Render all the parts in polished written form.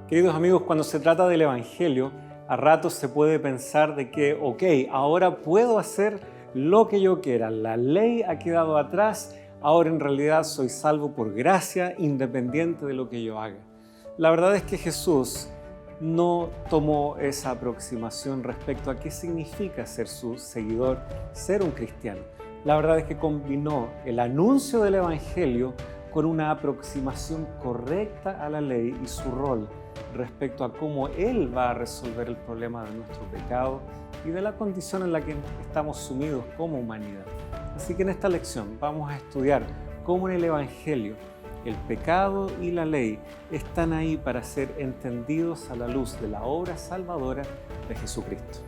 Queridos amigos, cuando se trata del Evangelio, a ratos se puede pensar de que, ahora puedo hacer lo que yo quiera, la ley ha quedado atrás, ahora en realidad soy salvo por gracia, independiente de lo que yo haga. La verdad es que Jesús no tomó esa aproximación respecto a qué significa ser su seguidor, ser un cristiano. La verdad es que combinó el anuncio del Evangelio con una aproximación correcta a la ley y su rol respecto a cómo Él va a resolver el problema de nuestro pecado y de la condición en la que estamos sumidos como humanidad. Así que en esta lección vamos a estudiar cómo en el Evangelio el pecado y la ley están ahí para ser entendidos a la luz de la obra salvadora de Jesucristo.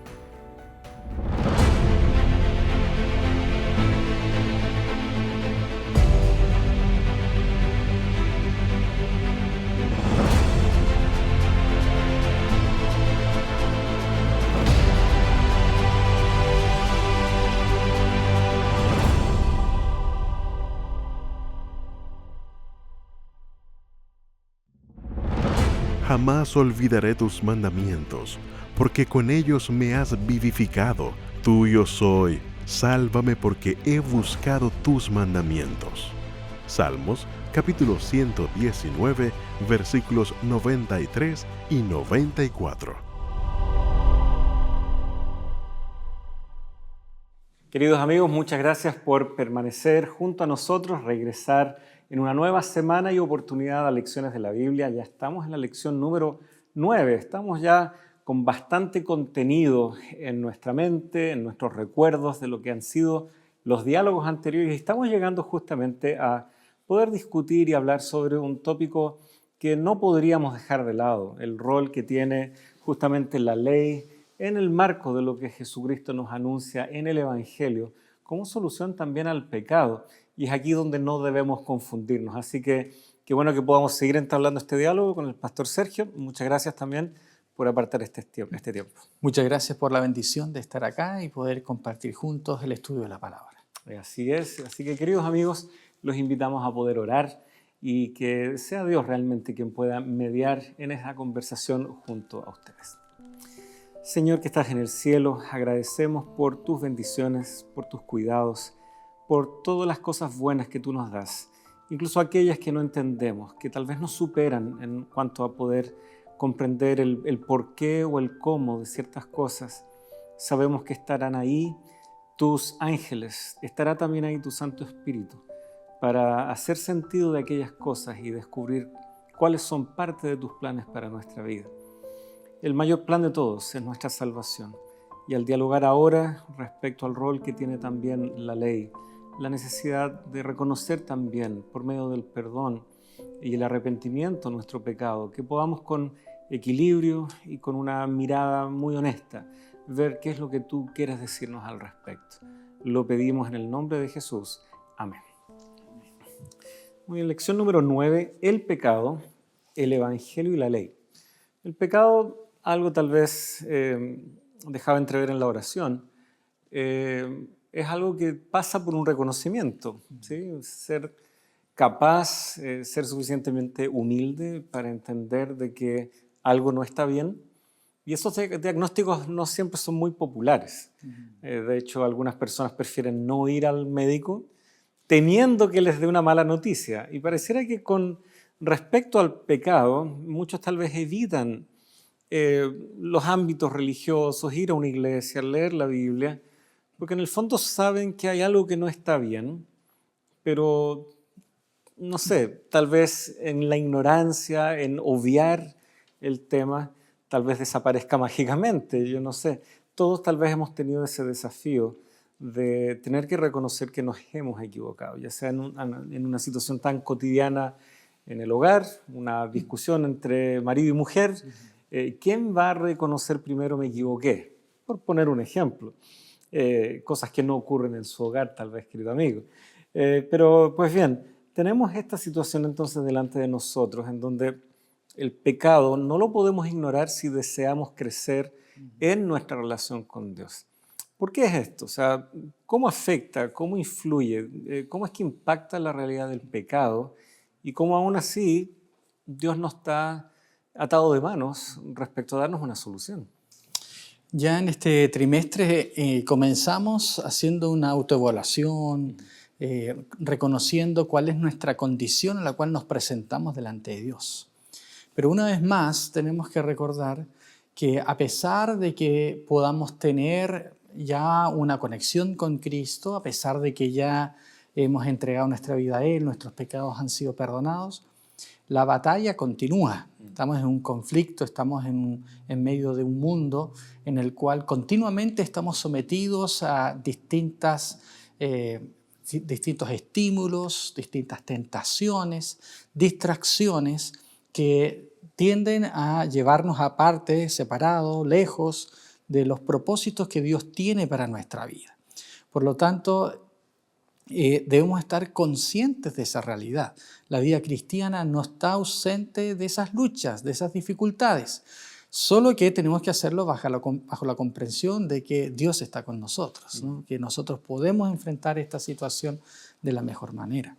Jamás olvidaré tus mandamientos, porque con ellos me has vivificado. Tuyo soy, sálvame porque he buscado tus mandamientos. Salmos capítulo 119, versículos 93 y 94. Queridos amigos, muchas gracias por permanecer junto a nosotros, regresar en una nueva semana y oportunidad a lecciones de la Biblia. Ya estamos en la lección número 9. Estamos ya con bastante contenido en nuestra mente, en nuestros recuerdos de lo que han sido los diálogos anteriores. Y estamos llegando justamente a poder discutir y hablar sobre un tópico que no podríamos dejar de lado, el rol que tiene justamente la ley en el marco de lo que Jesucristo nos anuncia en el Evangelio como solución también al pecado. Y es aquí donde no debemos confundirnos. Así que qué bueno que podamos seguir entablando este diálogo con el pastor Sergio. Muchas gracias también por apartar este tiempo. Muchas gracias por la bendición de estar acá y poder compartir juntos el estudio de la palabra. Así es. Así que, queridos amigos, los invitamos a poder orar y que sea Dios realmente quien pueda mediar en esa conversación junto a ustedes. Señor que estás en el cielo, agradecemos por tus bendiciones, por tus cuidados, por todas las cosas buenas que tú nos das, incluso aquellas que no entendemos, que tal vez nos superan en cuanto a poder comprender el por qué o el cómo de ciertas cosas. Sabemos que estarán ahí tus ángeles, estará también ahí tu Santo Espíritu para hacer sentido de aquellas cosas y descubrir cuáles son parte de tus planes para nuestra vida. El mayor plan de todos es nuestra salvación. Y al dialogar ahora respecto al rol que tiene también la ley, la necesidad de reconocer también por medio del perdón y el arrepentimiento nuestro pecado, que podamos con equilibrio y con una mirada muy honesta ver qué es lo que tú quieres decirnos al respecto. Lo pedimos en el nombre de Jesús. Amén. Muy bien, lección número 9, el pecado, el Evangelio y la ley. El pecado, algo tal vez dejaba entrever en la oración, es algo que pasa por un reconocimiento, ¿sí? Ser capaz, ser suficientemente humilde para entender de que algo no está bien. Y esos diagnósticos no siempre son muy populares. De hecho, algunas personas prefieren no ir al médico temiendo que les dé una mala noticia. Y pareciera que con respecto al pecado, muchos tal vez evitan los ámbitos religiosos, ir a una iglesia, leer la Biblia, porque en el fondo saben que hay algo que no está bien, pero no sé, tal vez en la ignorancia, en obviar el tema, tal vez desaparezca mágicamente, yo no sé. Todos tal vez hemos tenido ese desafío de tener que reconocer que nos hemos equivocado, ya sea en una situación tan cotidiana en el hogar, una discusión entre marido y mujer. ¿Quién va a reconocer primero me equivoqué? Por poner un ejemplo. Cosas que no ocurren en su hogar, tal vez, querido amigo. Pero, pues bien, tenemos esta situación entonces delante de nosotros, en donde el pecado no lo podemos ignorar si deseamos crecer en nuestra relación con Dios. ¿Por qué es esto? O sea, ¿cómo afecta, cómo influye, cómo es que impacta la realidad del pecado y cómo aún así Dios no está atado de manos respecto a darnos una solución. Ya en este trimestre comenzamos haciendo una autoevaluación, reconociendo cuál es nuestra condición en la cual nos presentamos delante de Dios. Pero una vez más tenemos que recordar que a pesar de que podamos tener ya una conexión con Cristo, a pesar de que ya hemos entregado nuestra vida a Él, nuestros pecados han sido perdonados, la batalla continúa. Estamos en un conflicto, estamos en medio de un mundo en el cual continuamente estamos sometidos a distintos estímulos, distintas tentaciones, distracciones que tienden a llevarnos aparte, separados, lejos de los propósitos que Dios tiene para nuestra vida. Por lo tanto, debemos estar conscientes de esa realidad. La vida cristiana no está ausente de esas luchas, de esas dificultades, solo que tenemos que hacerlo bajo la comprensión de que Dios está con nosotros, ¿no? Que nosotros podemos enfrentar esta situación de la mejor manera.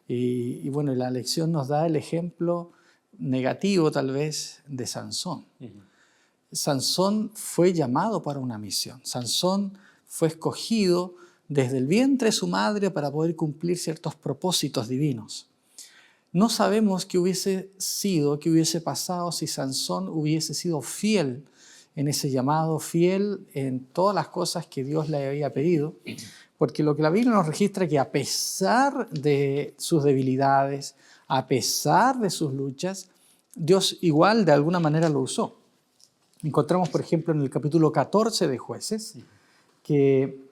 Y bueno, la lección nos da el ejemplo negativo tal vez de Sansón. Sansón fue llamado para una misión. Sansón fue escogido desde el vientre de su madre para poder cumplir ciertos propósitos divinos. No sabemos qué hubiese sido, qué hubiese pasado si Sansón hubiese sido fiel en ese llamado, fiel en todas las cosas que Dios le había pedido, porque lo que la Biblia nos registra es que a pesar de sus debilidades, a pesar de sus luchas, Dios igual de alguna manera lo usó. Encontramos, por ejemplo, en el capítulo 14 de Jueces, que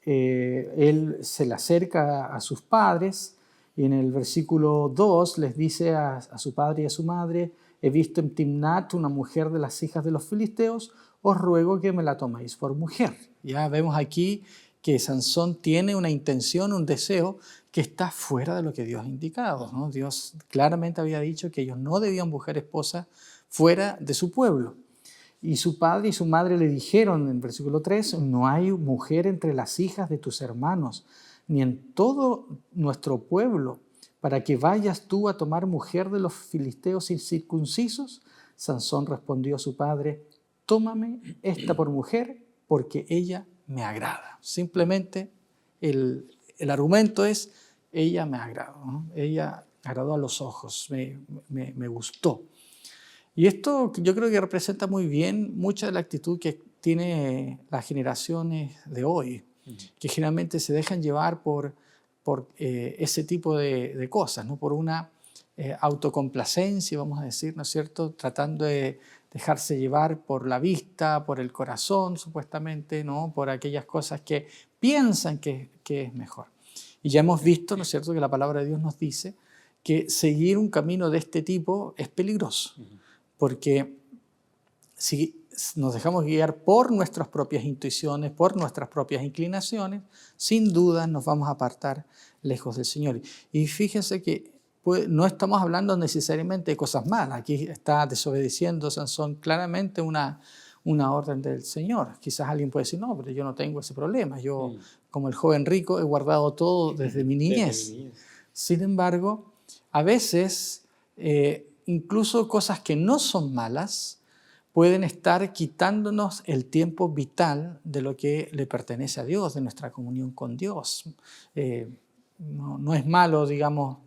él se le acerca a sus padres y en el versículo 2 les dice a su padre y a su madre: he visto en Timnat una mujer de las hijas de los filisteos, os ruego que me la toméis por mujer. Ya vemos aquí que Sansón tiene una intención, un deseo que está fuera de lo que Dios ha indicado, ¿no? Dios claramente había dicho que ellos no debían buscar esposa fuera de su pueblo. Y su padre y su madre le dijeron en versículo 3, no hay mujer entre las hijas de tus hermanos, ni en todo nuestro pueblo, para que vayas tú a tomar mujer de los filisteos incircuncisos. Sansón respondió a su padre: tómame esta por mujer, porque ella me agrada. Simplemente el argumento es: ella me agrada, ¿no? Ella agradó a los ojos, me gustó. Y esto yo creo que representa muy bien mucha de la actitud que tiene las generaciones de hoy, que generalmente se dejan llevar por ese tipo de cosas, ¿no? Por una autocomplacencia, vamos a decir, ¿no es cierto? Tratando de dejarse llevar por la vista, por el corazón, supuestamente, ¿no? Por aquellas cosas que piensan que es mejor. Y ya hemos visto, ¿no es cierto?, que la palabra de Dios nos dice que seguir un camino de este tipo es peligroso. Porque si nos dejamos guiar por nuestras propias intuiciones, por nuestras propias inclinaciones, sin duda nos vamos a apartar lejos del Señor. Y fíjense que no estamos hablando necesariamente de cosas malas. Aquí está desobedeciendo Sansón claramente una orden del Señor. Quizás alguien puede decir: no, pero yo no tengo ese problema. Yo, como el joven rico, he guardado todo desde mi niñez. Sin embargo, a veces incluso cosas que no son malas pueden estar quitándonos el tiempo vital de lo que le pertenece a Dios, de nuestra comunión con Dios. No es malo, digamos,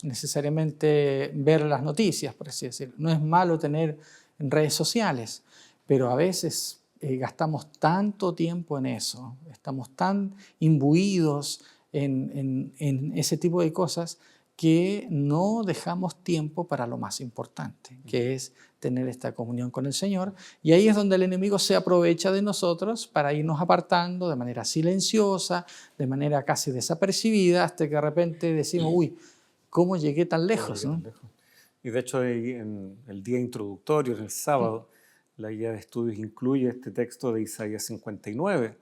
necesariamente ver las noticias, por así decirlo. No es malo tener redes sociales, pero a veces gastamos tanto tiempo en eso, estamos tan imbuidos en ese tipo de cosas que no dejamos tiempo para lo más importante, que es tener esta comunión con el Señor. Y ahí es donde el enemigo se aprovecha de nosotros para irnos apartando de manera silenciosa, de manera casi desapercibida, hasta que de repente decimos: uy, ¿cómo llegué tan lejos? ¿No? Y de hecho, en el día introductorio, en el sábado, la guía de estudios incluye este texto de Isaías 59,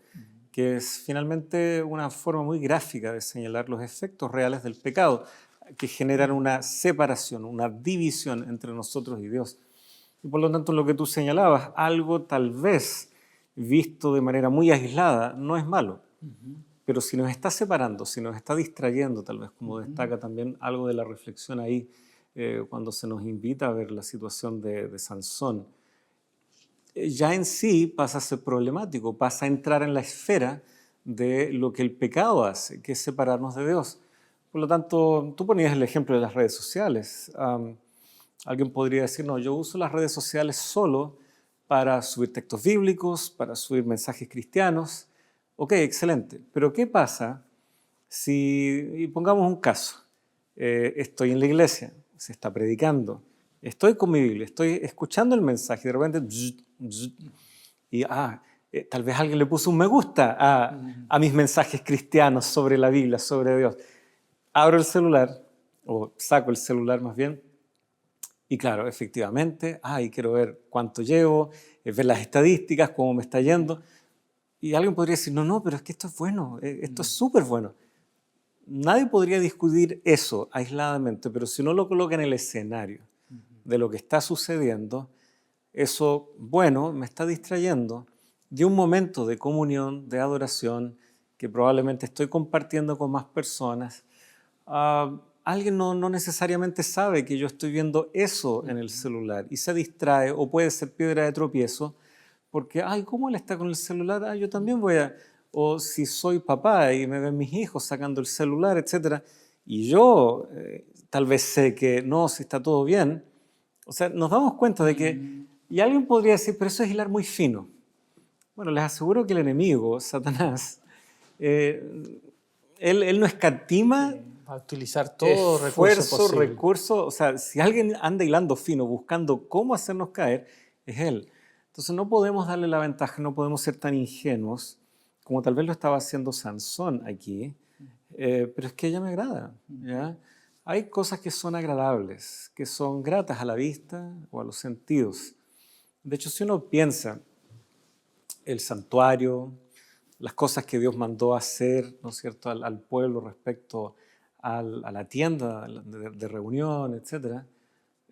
que es finalmente una forma muy gráfica de señalar los efectos reales del pecado, que generan una separación, una división entre nosotros y Dios. Y por lo tanto, lo que tú señalabas, algo tal vez visto de manera muy aislada, no es malo. Pero si nos está separando, si nos está distrayendo, tal vez, como destaca también algo de la reflexión ahí cuando se nos invita a ver la situación de Sansón, ya en sí pasa a ser problemático, pasa a entrar en la esfera de lo que el pecado hace, que es separarnos de Dios. Por lo tanto, tú ponías el ejemplo de las redes sociales. Alguien podría decir, no, yo uso las redes sociales solo para subir textos bíblicos, para subir mensajes cristianos. Ok, excelente. Pero ¿qué pasa si, y pongamos un caso, estoy en la iglesia, se está predicando, estoy con mi Biblia, estoy escuchando el mensaje y de repente, y tal vez alguien le puso un me gusta a mis mensajes cristianos sobre la Biblia, sobre Dios. Abro el celular, o saco el celular más bien, y claro, efectivamente, y quiero ver cuánto llevo, ver las estadísticas, cómo me está yendo. Y alguien podría decir, no, pero es que esto es bueno, esto es súper bueno. Nadie podría discutir eso aisladamente, pero si uno lo coloca en el escenario de lo que está sucediendo, eso, bueno, me está distrayendo de un momento de comunión, de adoración, que probablemente estoy compartiendo con más personas. Alguien no necesariamente sabe que yo estoy viendo eso en el celular y se distrae o puede ser piedra de tropiezo porque, ¿cómo él está con el celular? Yo también voy a... O si soy papá y me ven mis hijos sacando el celular, etc. Y yo tal vez sé que no, si está todo bien. O sea, nos damos cuenta de que... Y alguien podría decir, pero eso es hilar muy fino. Bueno, les aseguro que el enemigo, Satanás, él no escatima... Va a utilizar todo esfuerzo, recurso. O sea, si alguien anda hilando fino buscando cómo hacernos caer, es él. Entonces no podemos darle la ventaja, no podemos ser tan ingenuos como tal vez lo estaba haciendo Sansón aquí, pero es que ella me agrada. ¿Ya? Hay cosas que son agradables, que son gratas a la vista o a los sentidos. De hecho, si uno piensa el santuario, las cosas que Dios mandó hacer, ¿no es cierto?, al pueblo respecto a la tienda de reunión, etc.,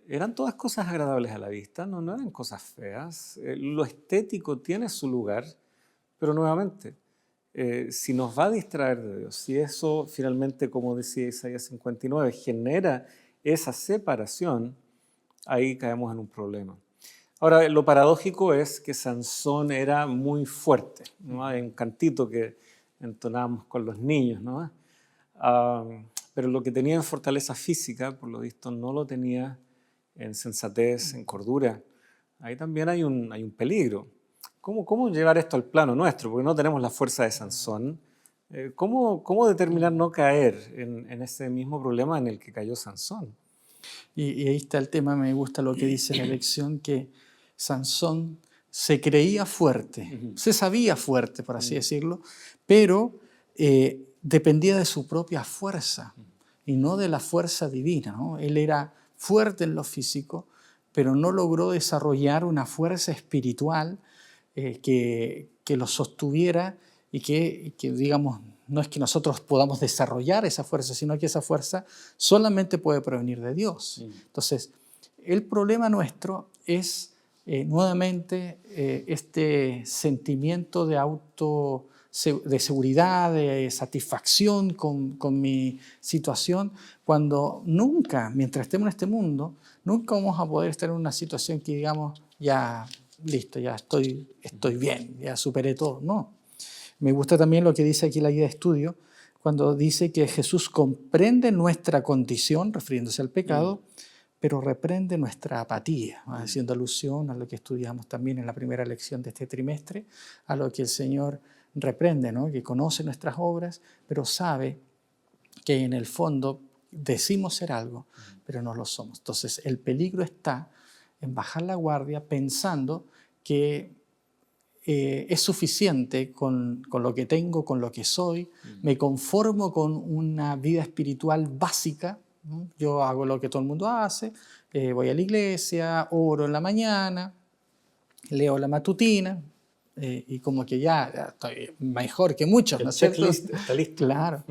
eran todas cosas agradables a la vista, no eran cosas feas. Lo estético tiene su lugar, pero nuevamente, si nos va a distraer de Dios, si eso finalmente, como decía Isaías 59, genera esa separación, ahí caemos en un problema. Ahora, lo paradójico es que Sansón era muy fuerte, ¿no? Hay un cantito que entonábamos con los niños, ¿no? Pero lo que tenía en fortaleza física, por lo visto, no lo tenía en sensatez, en cordura. Ahí también hay un peligro. ¿Cómo llevar esto al plano nuestro? Porque no tenemos la fuerza de Sansón. ¿Cómo determinar no caer en ese mismo problema en el que cayó Sansón? Y ahí está el tema, me gusta lo que dice la lección, que Sansón se creía fuerte, se sabía fuerte, por así decirlo, pero dependía de su propia fuerza y no de la fuerza divina, ¿no? Él era fuerte en lo físico, pero no logró desarrollar una fuerza espiritual que lo sostuviera y que, digamos, no es que nosotros podamos desarrollar esa fuerza, sino que esa fuerza solamente puede provenir de Dios. Entonces, el problema nuestro es nuevamente este sentimiento de seguridad, de satisfacción con mi situación, cuando nunca, mientras estemos en este mundo, nunca vamos a poder estar en una situación que digamos, ya listo, ya estoy bien, ya superé todo. No. Me gusta también lo que dice aquí la guía de estudio, cuando dice que Jesús comprende nuestra condición, refiriéndose al pecado, pero reprende nuestra apatía, haciendo alusión a lo que estudiamos también en la primera lección de este trimestre, a lo que el Señor reprende, ¿no? Que conoce nuestras obras, pero sabe que en el fondo decimos ser algo, pero no lo somos. Entonces el peligro está en bajar la guardia pensando que es suficiente con lo que tengo, con lo que soy, me conformo con una vida espiritual básica, ¿no? Yo hago lo que todo el mundo hace, voy a la iglesia, oro en la mañana, leo la matutina, y como que ya estoy mejor que muchos, ¿no es cierto? Está listo. Claro.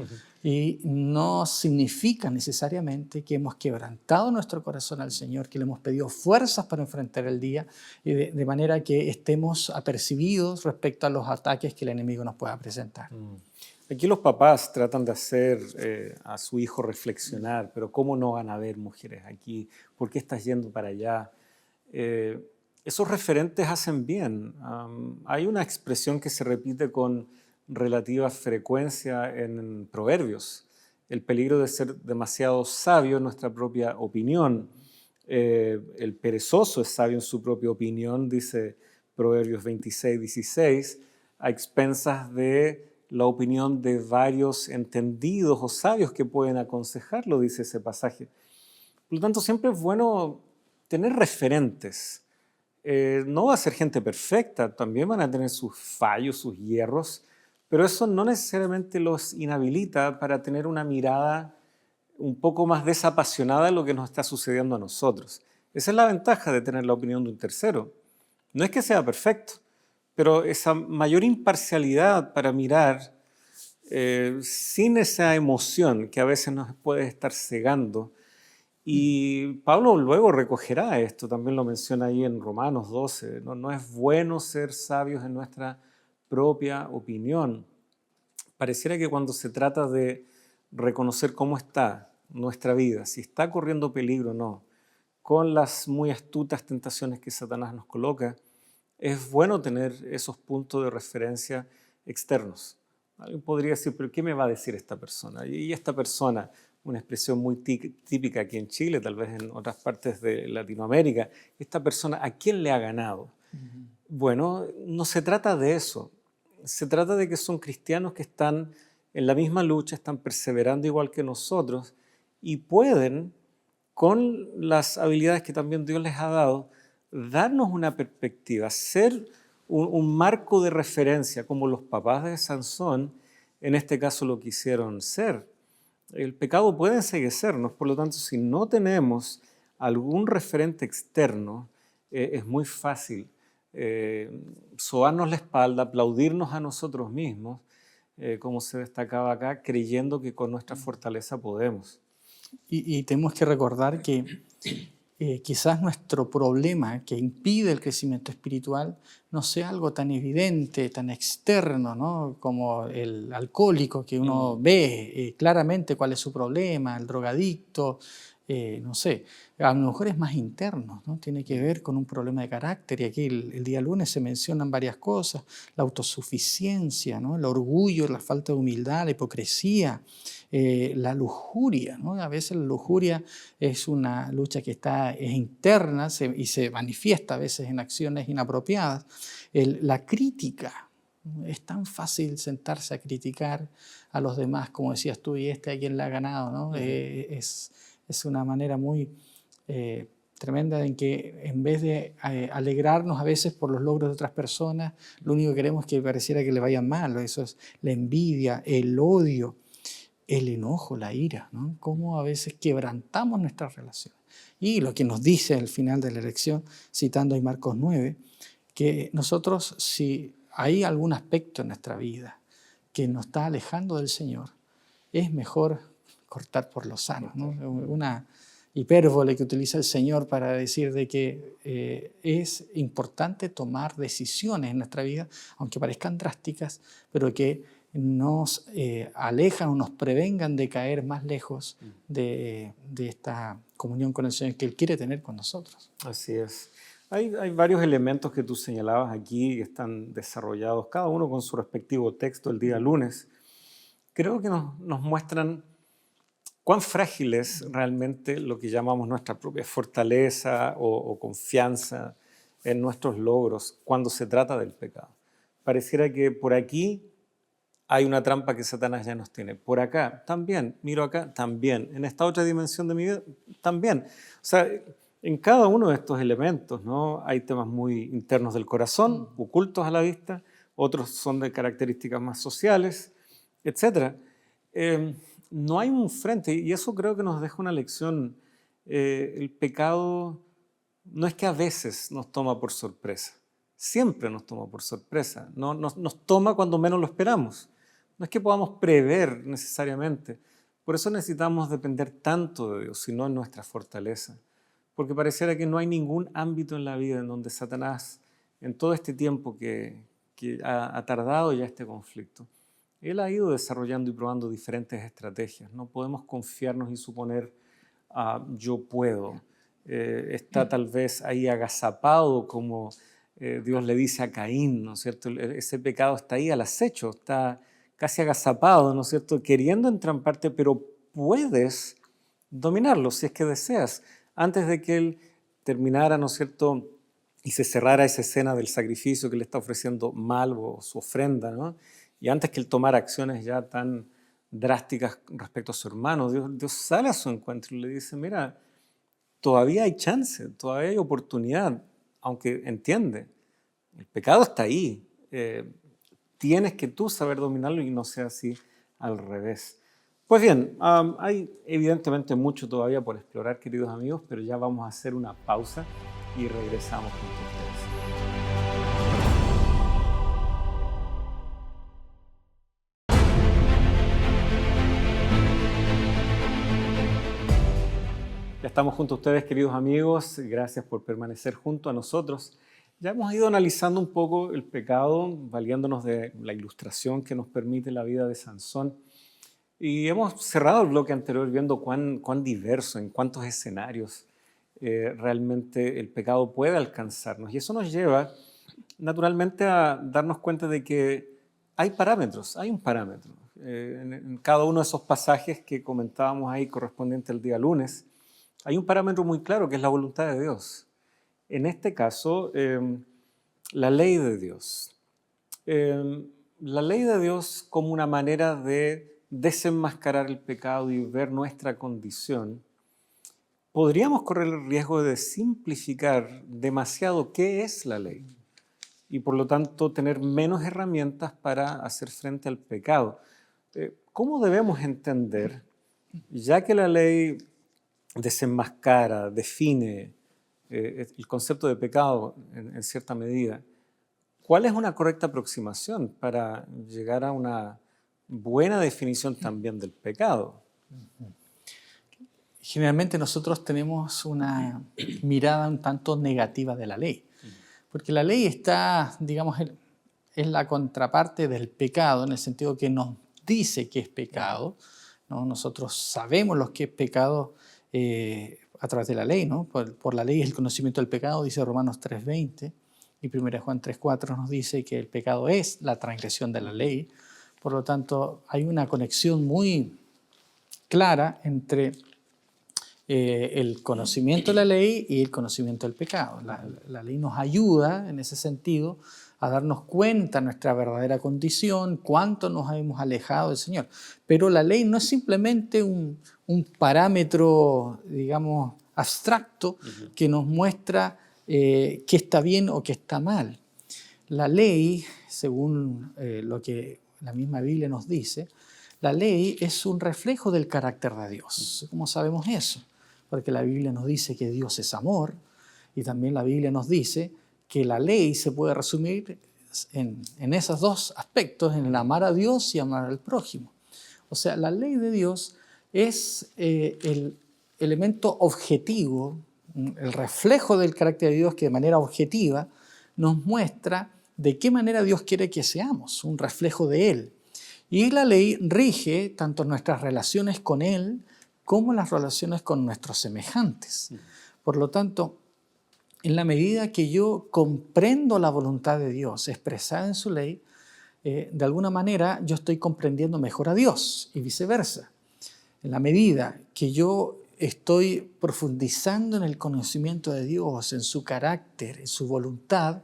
Y no significa necesariamente que hemos quebrantado nuestro corazón al Señor, que le hemos pedido fuerzas para enfrentar el día, y de manera que estemos apercibidos respecto a los ataques que el enemigo nos pueda presentar. Aquí los papás tratan de hacer a su hijo reflexionar, pero ¿cómo no van a haber mujeres aquí? ¿Por qué estás yendo para allá? Esos referentes hacen bien. Hay una expresión que se repite con relativa frecuencia en Proverbios: el peligro de ser demasiado sabio en nuestra propia opinión. El perezoso es sabio en su propia opinión, dice Proverbios 26:16, a expensas de la opinión de varios entendidos o sabios que pueden aconsejarlo, dice ese pasaje. Por lo tanto, siempre es bueno tener referentes. No va a ser gente perfecta, también van a tener sus fallos, sus hierros, pero eso no necesariamente los inhabilita para tener una mirada un poco más desapasionada de lo que nos está sucediendo a nosotros. Esa es la ventaja de tener la opinión de un tercero. No es que sea perfecto, pero esa mayor imparcialidad para mirar sin esa emoción que a veces nos puede estar cegando. Y Pablo luego recogerá esto, también lo menciona ahí en Romanos 12, no es bueno ser sabios en nuestra propia opinión. Pareciera que cuando se trata de reconocer cómo está nuestra vida, si está corriendo peligro o no, con las muy astutas tentaciones que Satanás nos coloca, es bueno tener esos puntos de referencia externos. Alguien podría decir, pero ¿qué me va a decir esta persona? Y esta persona, una expresión muy típica aquí en Chile, tal vez en otras partes de Latinoamérica, esta persona, ¿a quién le ha ganado? Bueno, no se trata de eso. Se trata de que son cristianos que están en la misma lucha, están perseverando igual que nosotros y pueden, con las habilidades que también Dios les ha dado, darnos una perspectiva, ser un marco de referencia, como los papás de Sansón en este caso lo quisieron ser. El pecado puede enceguecernos, por lo tanto, si no tenemos algún referente externo, es muy fácil sobarnos la espalda, aplaudirnos a nosotros mismos, como se destacaba acá, creyendo que con nuestra fortaleza podemos. Y tenemos que recordar que quizás nuestro problema que impide el crecimiento espiritual no sea algo tan evidente, tan externo, ¿no? Como el alcohólico, que uno ve claramente cuál es su problema, el drogadicto, no sé, a lo mejor es más interno, ¿no? Tiene que ver con un problema de carácter, y aquí el día lunes se mencionan varias cosas: la autosuficiencia, ¿no? El orgullo, la falta de humildad, la hipocresía, la lujuria, ¿no? A veces la lujuria es una lucha que es interna y se manifiesta a veces en acciones inapropiadas. La crítica, es tan fácil sentarse a criticar a los demás, como decías tú, y a quién le ha ganado, ¿no? Es una manera muy tremenda en que en vez de alegrarnos a veces por los logros de otras personas, lo único que queremos es que pareciera que le vayan mal. Eso es la envidia, el odio, el enojo, la ira, ¿no? Cómo a veces quebrantamos nuestras relaciones. Y lo que nos dice al final de la lección, citando ahí Marcos 9, que nosotros, si hay algún aspecto en nuestra vida que nos está alejando del Señor, es mejor cortar por lo sano, ¿no? Una hipérbole que utiliza el Señor para decir de que es importante tomar decisiones en nuestra vida, aunque parezcan drásticas, pero que nos alejan o nos prevengan de caer más lejos de esta comunión con el Señor que Él quiere tener con nosotros. Así es. Hay varios elementos que tú señalabas aquí que están desarrollados, cada uno con su respectivo texto el día lunes. Creo que nos muestran cuán frágil es realmente lo que llamamos nuestra propia fortaleza o confianza en nuestros logros cuando se trata del pecado. Pareciera que por aquí hay una trampa que Satanás ya nos tiene. Por acá también, miro acá también, en esta otra dimensión de mi vida también. O sea, en cada uno de estos elementos, ¿no? Hay temas muy internos del corazón, ocultos a la vista, otros son de características más sociales, etc. No hay un frente, y eso creo que nos deja una lección. El pecado no es que a veces nos toma por sorpresa, siempre nos toma por sorpresa, nos toma cuando menos lo esperamos. No es que podamos prever necesariamente. Por eso necesitamos depender tanto de Dios, sino en nuestra fortaleza. Porque pareciera que no hay ningún ámbito en la vida en donde Satanás, en todo este tiempo que ha tardado ya este conflicto, Él ha ido desarrollando y probando diferentes estrategias. No podemos confiarnos y suponer, yo puedo. Está tal vez ahí agazapado como Dios le dice a Caín, ¿no es cierto? Ese pecado está ahí al acecho, está casi agazapado, ¿no es cierto? Queriendo entramparte, pero puedes dominarlo si es que deseas. Antes de que él terminara, ¿no es cierto?, y se cerrara esa escena del sacrificio que le está ofreciendo Malvo, su ofrenda, ¿no? Y antes que él tomara acciones ya tan drásticas respecto a su hermano, Dios sale a su encuentro y le dice, mira, todavía hay chance, todavía hay oportunidad, aunque entiende, el pecado está ahí, tienes que tú saber dominarlo y no sea así al revés. Pues bien, hay evidentemente mucho todavía por explorar, queridos amigos, pero ya vamos a hacer una pausa y regresamos con ustedes. Ya estamos junto a ustedes, queridos amigos. Gracias por permanecer junto a nosotros. Ya hemos ido analizando un poco el pecado, valiéndonos de la ilustración que nos permite la vida de Sansón. Y hemos cerrado el bloque anterior viendo cuán diverso, en cuántos escenarios realmente el pecado puede alcanzarnos. Y eso nos lleva, naturalmente, a darnos cuenta de que hay parámetros, hay un parámetro. En cada uno de esos pasajes que comentábamos ahí correspondiente al día lunes, hay un parámetro muy claro que es la voluntad de Dios. En este caso, la ley de Dios. La ley de Dios como una manera de desenmascarar el pecado y ver nuestra condición. Podríamos correr el riesgo de simplificar demasiado qué es la ley y por lo tanto tener menos herramientas para hacer frente al pecado. ¿Cómo debemos entender, ya que la ley desenmascara, define el concepto de pecado en cierta medida, cuál es una correcta aproximación para llegar a una buena definición también del pecado? Generalmente nosotros tenemos una mirada un tanto negativa de la ley, porque la ley está, digamos, es la contraparte del pecado, en el sentido que nos dice que es pecado, ¿no? Nosotros sabemos lo que es pecado a través de la ley, ¿no? Por la ley es el conocimiento del pecado, dice Romanos 3:20, y 1 Juan 3:4 nos dice que el pecado es la transgresión de la ley. Por lo tanto, hay una conexión muy clara entre el conocimiento de la ley y el conocimiento del pecado. La ley nos ayuda en ese sentido a darnos cuenta de nuestra verdadera condición, cuánto nos hemos alejado del Señor. Pero la ley no es simplemente un parámetro, digamos, abstracto que nos muestra qué está bien o qué está mal. La ley, según lo que la misma Biblia nos dice, la ley es un reflejo del carácter de Dios. ¿Cómo sabemos eso? Porque la Biblia nos dice que Dios es amor y también la Biblia nos dice que la ley se puede resumir en esos dos aspectos, en el amar a Dios y amar al prójimo. O sea, la ley de Dios es el elemento objetivo, el reflejo del carácter de Dios que de manera objetiva nos muestra de qué manera Dios quiere que seamos, un reflejo de Él. Y la ley rige tanto nuestras relaciones con Él como las relaciones con nuestros semejantes. Por lo tanto, en la medida que yo comprendo la voluntad de Dios expresada en su ley, de alguna manera yo estoy comprendiendo mejor a Dios y viceversa. En la medida que yo estoy profundizando en el conocimiento de Dios, en su carácter, en su voluntad,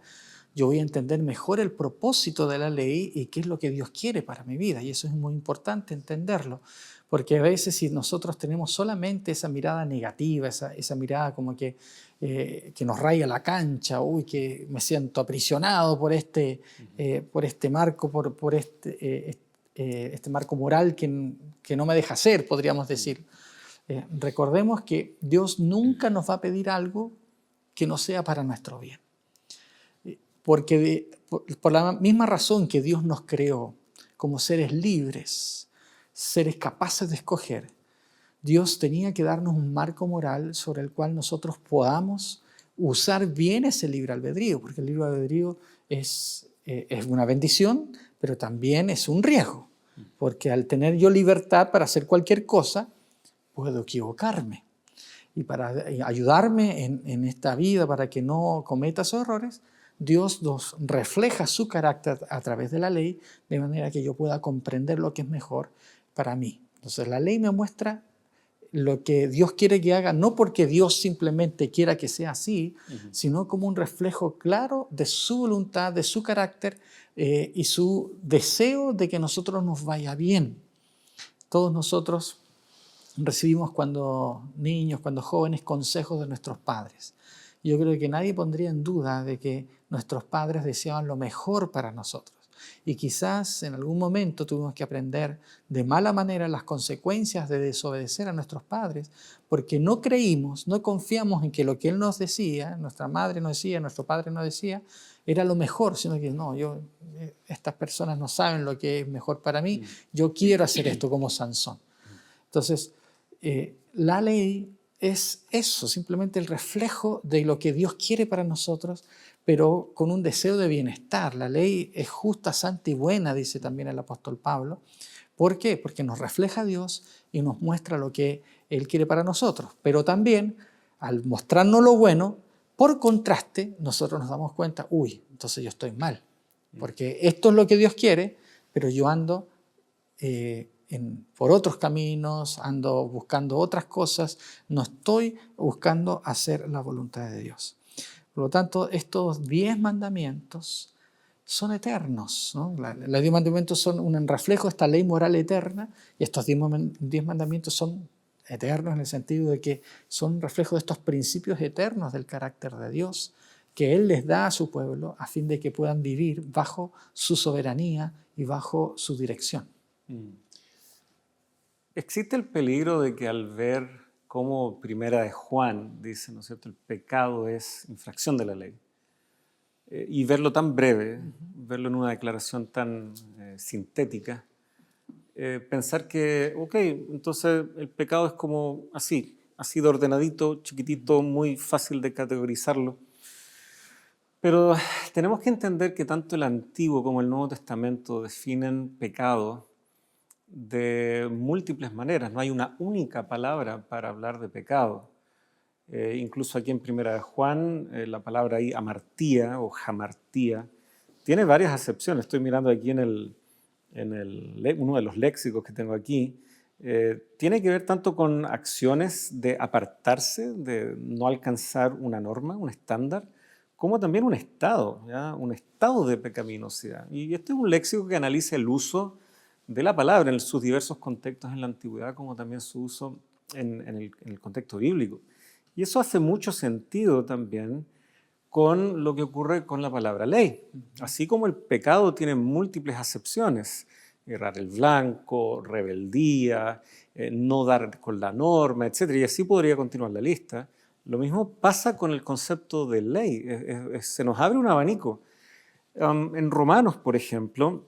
yo voy a entender mejor el propósito de la ley y qué es lo que Dios quiere para mi vida. Y eso es muy importante entenderlo, porque a veces si nosotros tenemos solamente esa mirada negativa, esa mirada como que nos raya la cancha, uy, que me siento aprisionado por este marco, por este marco moral que no me deja ser, podríamos decir. Recordemos que Dios nunca nos va a pedir algo que no sea para nuestro bien. Porque por la misma razón que Dios nos creó como seres libres, seres capaces de escoger, Dios tenía que darnos un marco moral sobre el cual nosotros podamos usar bien ese libre albedrío, porque el libre albedrío es una bendición, pero también es un riesgo. porque al tener yo libertad para hacer cualquier cosa, puedo equivocarme. Y para ayudarme en esta vida, para que no cometa esos errores, Dios nos refleja su carácter a través de la ley, de manera que yo pueda comprender lo que es mejor para mí. Entonces la ley me muestra lo que Dios quiere que haga, no porque Dios simplemente quiera que sea así, sino como un reflejo claro de su voluntad, de su carácter y su deseo de que nosotros nos vaya bien. Todos nosotros recibimos cuando niños, cuando jóvenes, consejos de nuestros padres. Yo creo que nadie pondría en duda de que nuestros padres deseaban lo mejor para nosotros. Y quizás en algún momento tuvimos que aprender de mala manera las consecuencias de desobedecer a nuestros padres, porque no creímos, no confiamos en que lo que él nos decía, nuestra madre nos decía, nuestro padre nos decía, era lo mejor, sino que no, estas personas no saben lo que es mejor para mí, yo quiero hacer esto como Sansón. Entonces, la ley es eso, simplemente el reflejo de lo que Dios quiere para nosotros, pero con un deseo de bienestar. La ley es justa, santa y buena, dice también el apóstol Pablo. ¿Por qué? Porque nos refleja a Dios y nos muestra lo que Él quiere para nosotros. Pero también, al mostrarnos lo bueno, por contraste, nosotros nos damos cuenta, entonces yo estoy mal, porque esto es lo que Dios quiere, pero yo ando por otros caminos, ando buscando otras cosas, no estoy buscando hacer la voluntad de Dios. Por lo tanto, estos 10 mandamientos son eternos, ¿no? Los 10 mandamientos son un reflejo de esta ley moral eterna, y estos 10 mandamientos son eternos en el sentido de que son un reflejo de estos principios eternos del carácter de Dios que Él les da a su pueblo a fin de que puedan vivir bajo su soberanía y bajo su dirección. ¿Existe el peligro de que al ver cómo Primera de Juan dice, ¿no es cierto?, el pecado es infracción de la ley, y verlo tan breve, verlo en una declaración tan sintética, pensar que, entonces el pecado es como así de ordenadito, chiquitito, muy fácil de categorizarlo? Pero tenemos que entender que tanto el Antiguo como el Nuevo Testamento definen pecado de múltiples maneras. No hay una única palabra para hablar de pecado. Incluso aquí en Primera de Juan, la palabra ahí amartía o jamartía tiene varias acepciones. Estoy mirando aquí en uno de los léxicos que tengo aquí. Tiene que ver tanto con acciones de apartarse, de no alcanzar una norma, un estándar, como también un estado, ¿ya? Un estado de pecaminosidad. Y este es un léxico que analiza el uso de la palabra en sus diversos contextos en la antigüedad, como también su uso en el contexto bíblico. Y eso hace mucho sentido también con lo que ocurre con la palabra ley. Así como el pecado tiene múltiples acepciones, errar el blanco, rebeldía, no dar con la norma, etc. Y así podría continuar la lista. Lo mismo pasa con el concepto de ley. Se nos abre un abanico. En Romanos, por ejemplo,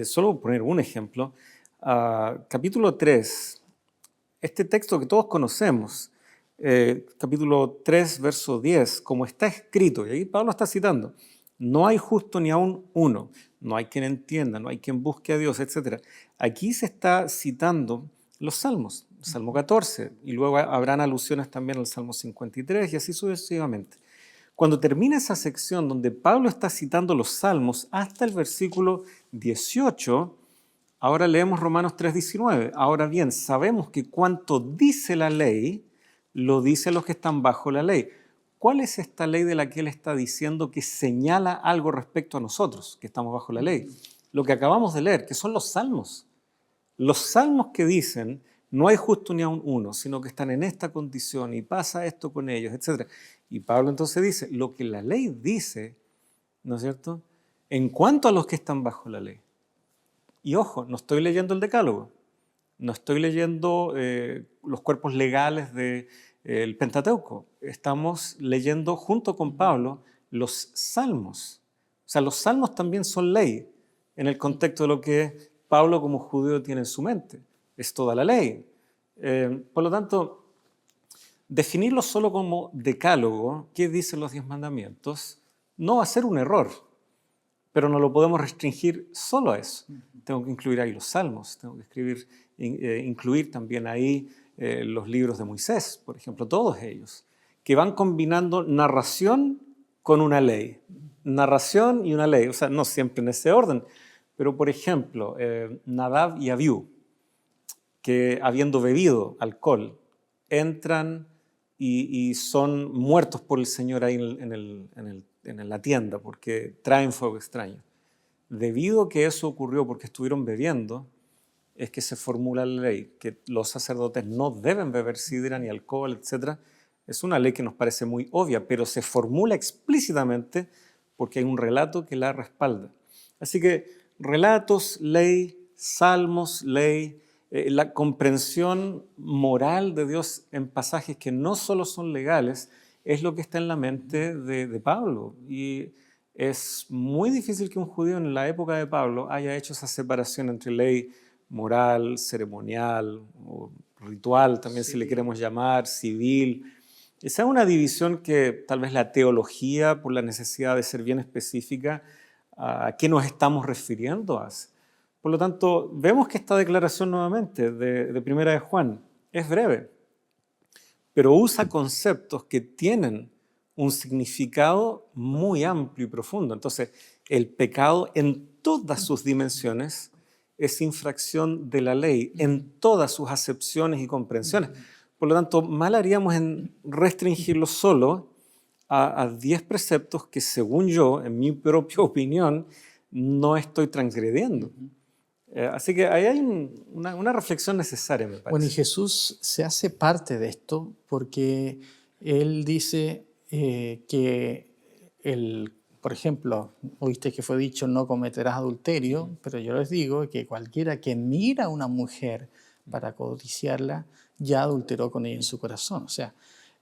solo voy a poner un ejemplo, capítulo 3, este texto que todos conocemos, capítulo 3, verso 10, como está escrito, y ahí Pablo está citando, no hay justo ni aun uno, no hay quien entienda, no hay quien busque a Dios, etc. Aquí se está citando los salmos, Salmo 14, y luego habrán alusiones también al Salmo 53, y así sucesivamente. Cuando termina esa sección donde Pablo está citando los salmos hasta el versículo 18, ahora leemos Romanos 3:19. Ahora bien, sabemos que cuanto dice la ley, lo dicen los que están bajo la ley. ¿Cuál es esta ley de la que él está diciendo que señala algo respecto a nosotros, que estamos bajo la ley? Lo que acabamos de leer, que son los salmos. Los salmos que dicen, no hay justo ni aun uno, sino que están en esta condición y pasa esto con ellos, etc. Y Pablo entonces dice, lo que la ley dice, ¿no es cierto?, en cuanto a los que están bajo la ley. Y ojo, no estoy leyendo el Decálogo, no estoy leyendo los cuerpos legales del Pentateuco, estamos leyendo junto con Pablo los salmos. O sea, los salmos también son ley en el contexto de lo que Pablo como judío tiene en su mente. Es toda la ley. Por lo tanto, definirlo solo como decálogo, ¿qué dicen los 10 mandamientos?, no va a ser un error. pero no lo podemos restringir solo a eso. Tengo que incluir ahí los salmos, tengo que incluir también ahí los libros de Moisés, por ejemplo, todos ellos, que van combinando narración con una ley. Narración y una ley, o sea, no siempre en ese orden, pero por ejemplo, Nadab y Abiú, que habiendo bebido alcohol, entran y son muertos por el Señor ahí en la tienda, porque traen fuego extraño. Debido a que eso ocurrió porque estuvieron bebiendo, es que se formula la ley, que los sacerdotes no deben beber sidra ni alcohol, etc. Es una ley que nos parece muy obvia, pero se formula explícitamente porque hay un relato que la respalda. Así que relatos, ley, salmos, ley, la comprensión moral de Dios en pasajes que no solo son legales, es lo que está en la mente de Pablo. Y es muy difícil que un judío en la época de Pablo haya hecho esa separación entre ley moral, ceremonial, o ritual también, si le queremos llamar, civil. Esa es una división que tal vez la teología, por la necesidad de ser bien específica, ¿a qué nos estamos refiriendo? Por lo tanto, vemos que esta declaración nuevamente de Primera de Juan es breve, pero usa conceptos que tienen un significado muy amplio y profundo. Entonces, el pecado en todas sus dimensiones es infracción de la ley, en todas sus acepciones y comprensiones. Por lo tanto, mal haríamos en restringirlo solo a 10 preceptos que, según yo, en mi propia opinión, no estoy transgrediendo. Así que ahí hay una reflexión necesaria, me parece. Bueno, y Jesús se hace parte de esto porque Él dice que, por ejemplo, oíste que fue dicho no cometerás adulterio, pero yo les digo que cualquiera que mira a una mujer para codiciarla, ya adulteró con ella en su corazón. O sea,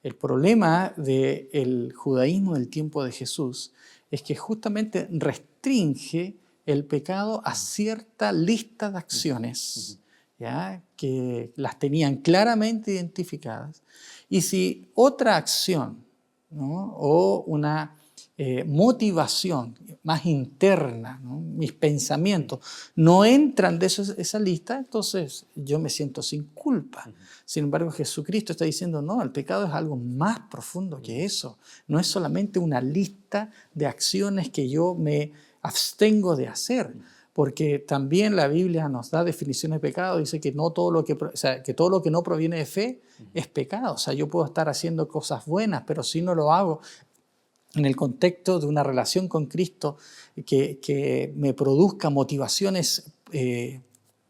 el problema del judaísmo del tiempo de Jesús es que justamente restringe el pecado a cierta lista de acciones, ¿ya? Que las tenían claramente identificadas. Y si otra acción, ¿no? O una motivación más interna, ¿no? Mis pensamientos, no entran de esa lista, entonces yo me siento sin culpa. Sin embargo, Jesucristo está diciendo, no, el pecado es algo más profundo que eso. No es solamente una lista de acciones que yo me abstengo de hacer, porque también la Biblia nos da definiciones de pecado, dice que, que todo lo que no proviene de fe es pecado. O sea, yo puedo estar haciendo cosas buenas, pero si no lo hago en el contexto de una relación con Cristo que me produzca motivaciones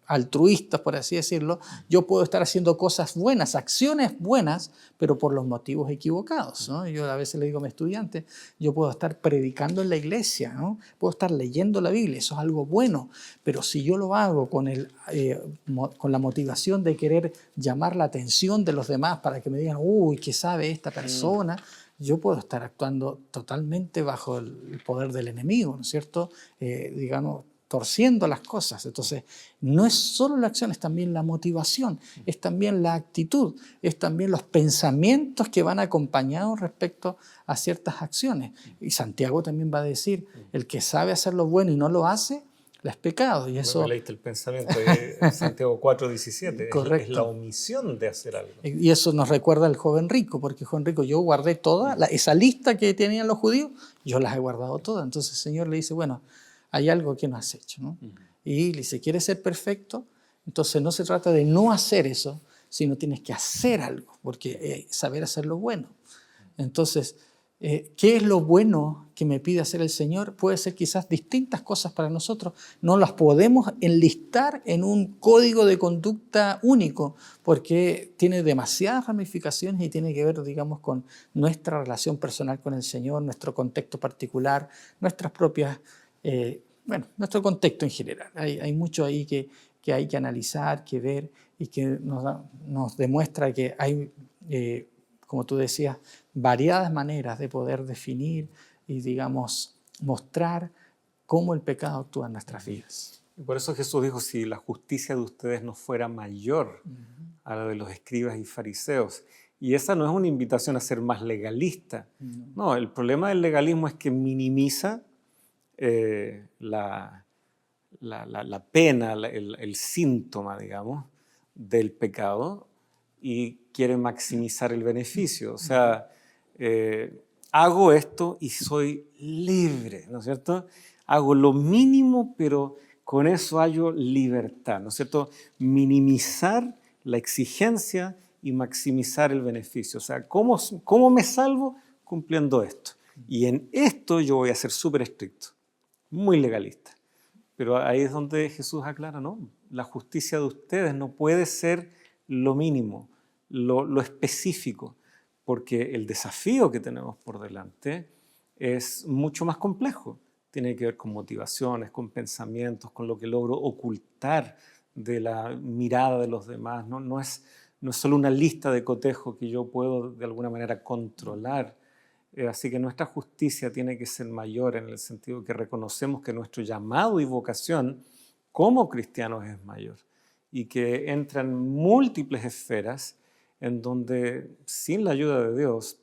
altruistas, por así decirlo, yo puedo estar haciendo cosas buenas, acciones buenas, pero por los motivos equivocados, ¿no? Yo a veces le digo a mis estudiantes, yo puedo estar predicando en la iglesia, ¿no? Puedo estar leyendo la Biblia, eso es algo bueno, pero si yo lo hago con la motivación de querer llamar la atención de los demás para que me digan, uy, ¿qué sabe esta persona? Yo puedo estar actuando totalmente bajo el poder del enemigo, ¿no es cierto? Digamos, torciendo las cosas. Entonces, no es solo la acción, es también la motivación, es también la actitud, es también los pensamientos que van acompañados respecto a ciertas acciones. Y Santiago también va a decir, el que sabe hacer lo bueno y no lo hace, es pecado. Y eso... Me leíste el pensamiento de Santiago 4:17. Correcto. Es la omisión de hacer algo. Y eso nos recuerda al joven rico, porque el joven rico, yo guardé toda, esa lista que tenían los judíos, yo las he guardado todas. Entonces el Señor le dice, bueno, hay algo que no has hecho, ¿no? Y le dice, ¿quieres ser perfecto? Entonces no se trata de no hacer eso, sino tienes que hacer algo, porque saber hacer lo bueno. Entonces, ¿qué es lo bueno que me pide hacer el Señor? Puede ser quizás distintas cosas para nosotros. No las podemos enlistar en un código de conducta único, porque tiene demasiadas ramificaciones y tiene que ver, digamos, con nuestra relación personal con el Señor, nuestro contexto particular, nuestras propias... nuestro contexto en general. Hay mucho ahí que hay que analizar, que ver y que nos demuestra que hay, como tú decías, variadas maneras de poder definir y, digamos, mostrar cómo el pecado actúa en nuestras vidas. Y por eso Jesús dijo, si la justicia de ustedes no fuera mayor a la de los escribas y fariseos. Y esa no es una invitación a ser más legalista. No, el problema del legalismo es que minimiza la pena, el síntoma, digamos, del pecado y quiere maximizar el beneficio. O sea, hago esto y soy libre, ¿no es cierto? Hago lo mínimo, pero con eso hallo libertad, ¿no es cierto? Minimizar la exigencia y maximizar el beneficio. O sea, ¿cómo me salvo? Cumpliendo esto. Y en esto yo voy a ser súper estricto, muy legalista. Pero ahí es donde Jesús aclara, ¿no? La justicia de ustedes no puede ser lo mínimo, lo específico, porque el desafío que tenemos por delante es mucho más complejo. Tiene que ver con motivaciones, con pensamientos, con lo que logro ocultar de la mirada de los demás. No es solo una lista de cotejos que yo puedo de alguna manera controlar. Así que nuestra justicia tiene que ser mayor en el sentido que reconocemos que nuestro llamado y vocación como cristianos es mayor y que entran múltiples esferas en donde sin la ayuda de Dios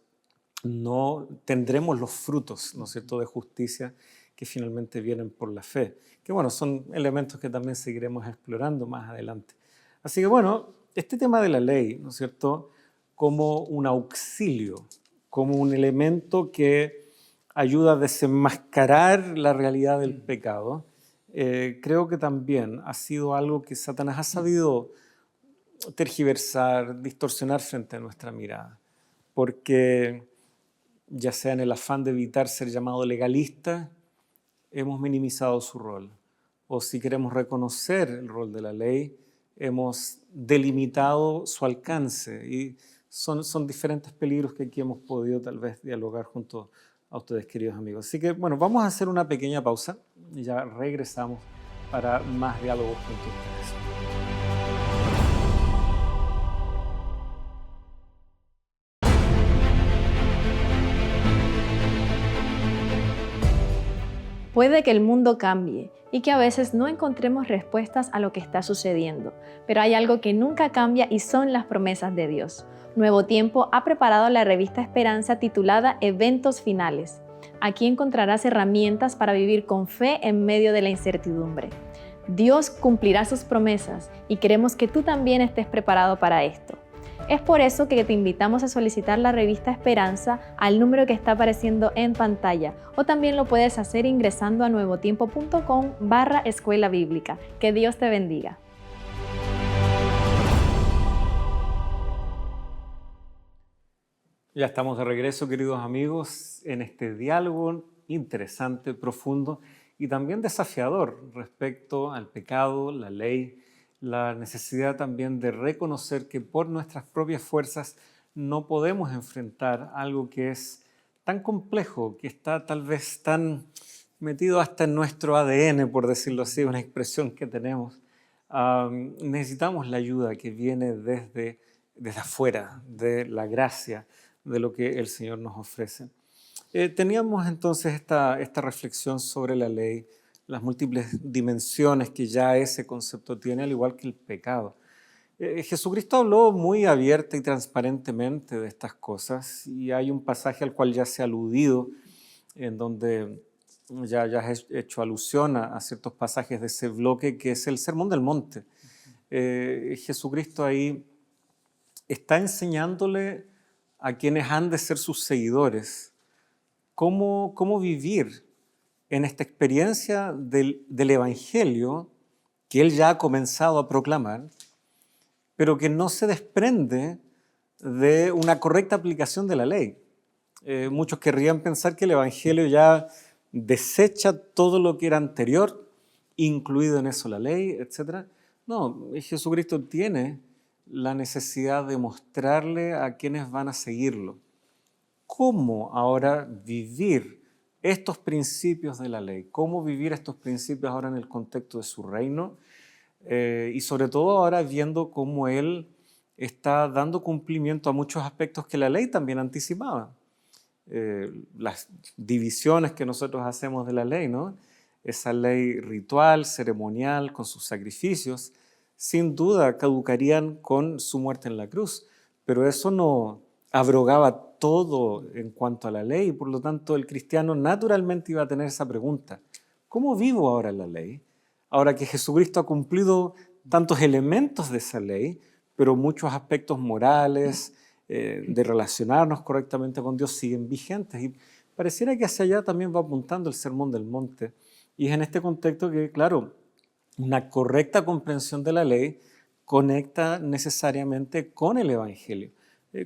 no tendremos los frutos, ¿no es cierto?, de justicia que finalmente vienen por la fe. Que bueno, son elementos que también seguiremos explorando más adelante. Así que bueno, este tema de la ley, ¿no es cierto?, como un auxilio, como un elemento que ayuda a desenmascarar la realidad del pecado, creo que también ha sido algo que Satanás ha sabido tergiversar, distorsionar frente a nuestra mirada, porque ya sea en el afán de evitar ser llamado legalista, hemos minimizado su rol, o si queremos reconocer el rol de la ley, hemos delimitado su alcance, y son diferentes peligros que aquí hemos podido tal vez dialogar junto a ustedes, queridos amigos. Así que bueno, vamos a hacer una pequeña pausa y ya regresamos para más diálogos junto a ustedes. Puede que el mundo cambie y que a veces no encontremos respuestas a lo que está sucediendo, pero hay algo que nunca cambia y son las promesas de Dios. Nuevo Tiempo ha preparado la revista Esperanza titulada Eventos Finales. Aquí encontrarás herramientas para vivir con fe en medio de la incertidumbre. Dios cumplirá sus promesas y queremos que tú también estés preparado para esto. Es por eso que te invitamos a solicitar la revista Esperanza al número que está apareciendo en pantalla, o también lo puedes hacer ingresando a nuevotiempo.com/escuela bíblica. Que Dios te bendiga. Ya estamos de regreso, queridos amigos, en este diálogo interesante, profundo y también desafiador respecto al pecado, la ley, la necesidad también de reconocer que por nuestras propias fuerzas no podemos enfrentar algo que es tan complejo, que está tal vez tan metido hasta en nuestro ADN, por decirlo así, una expresión que tenemos. Necesitamos la ayuda que viene desde afuera, de la gracia, de lo que el Señor nos ofrece. Teníamos entonces esta reflexión sobre la ley, las múltiples dimensiones que ya ese concepto tiene, al igual que el pecado. Jesucristo habló muy abierta y transparentemente de estas cosas, y hay un pasaje al cual ya se ha aludido, en donde ya has hecho alusión a ciertos pasajes de ese bloque, que es el Sermón del Monte. Jesucristo ahí está enseñándole a quienes han de ser sus seguidores cómo vivir en esta experiencia del Evangelio que él ya ha comenzado a proclamar, pero que no se desprende de una correcta aplicación de la ley. Muchos querrían pensar que el Evangelio ya desecha todo lo que era anterior, incluido en eso la ley, etc. No, Jesucristo tiene la necesidad de mostrarle a quienes van a seguirlo cómo ahora vivir estos principios de la ley, cómo vivir estos principios ahora en el contexto de su reino, y sobre todo ahora viendo cómo él está dando cumplimiento a muchos aspectos que la ley también anticipaba. Las divisiones que nosotros hacemos de la ley, ¿no? Esa ley ritual, ceremonial, con sus sacrificios, sin duda caducarían con su muerte en la cruz, pero eso no abrogaba todo en cuanto a la ley, y por lo tanto el cristiano naturalmente iba a tener esa pregunta: ¿cómo vivo ahora la ley? Ahora que Jesucristo ha cumplido tantos elementos de esa ley, pero muchos aspectos morales, de relacionarnos correctamente con Dios siguen vigentes. Y pareciera que hacia allá también va apuntando el Sermón del Monte. Y es en este contexto que, claro, una correcta comprensión de la ley conecta necesariamente con el Evangelio.